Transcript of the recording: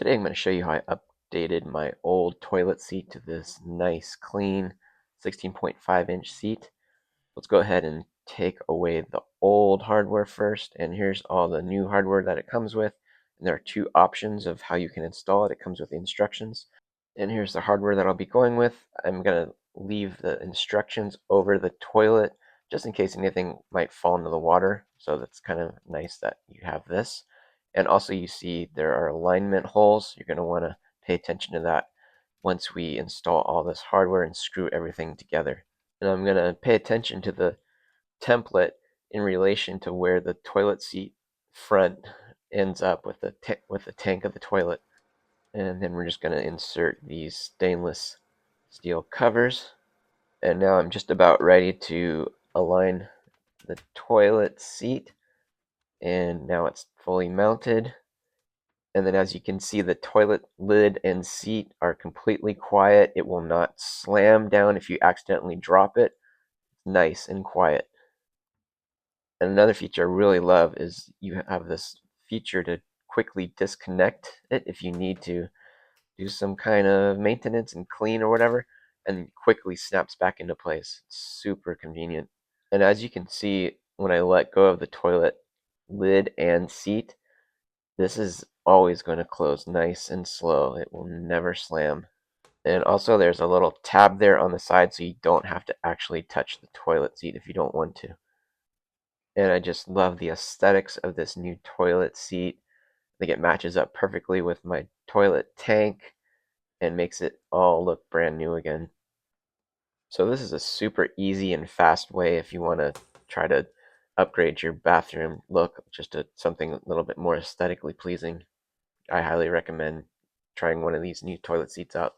Today I'm going to show you how I updated my old toilet seat to this nice clean 16.5-inch seat. Let's go ahead and take away the old hardware first, and here's all the new hardware that it comes with. And there are two options of how you can install it. It comes with the instructions, and here's the hardware that I'll be going with. I'm going to leave the instructions over the toilet just in case anything might fall into the water, so that's kind of nice that you have this. And also you see there are alignment holes. You're going to want to pay attention to that once we install all this hardware and screw everything together. And I'm going to pay attention to the template in relation to where the toilet seat front ends up with the tank of the toilet. And then we're just going to insert these stainless steel covers. And now I'm just about ready to align the toilet seat. And now it's fully mounted. And then as you can see, the toilet lid and seat are completely quiet. It will not slam down if you accidentally drop it. Nice and quiet. And another feature I really love is you have this feature to quickly disconnect it if you need to do some kind of maintenance and clean or whatever, and quickly snaps back into place. It's super convenient. And as you can see, when I let go of the toilet lid and seat, this is always going to close nice and slow. It will never slam. And also there's a little tab there on the side so you don't have to actually touch the toilet seat if you don't want to. And I just love the aesthetics of this new toilet seat. I think it matches up perfectly with my toilet tank and makes it all look brand new again. So this is a super easy and fast way if you want to try to upgrade your bathroom look just to something a little bit more aesthetically pleasing. I highly recommend trying one of these new toilet seats out.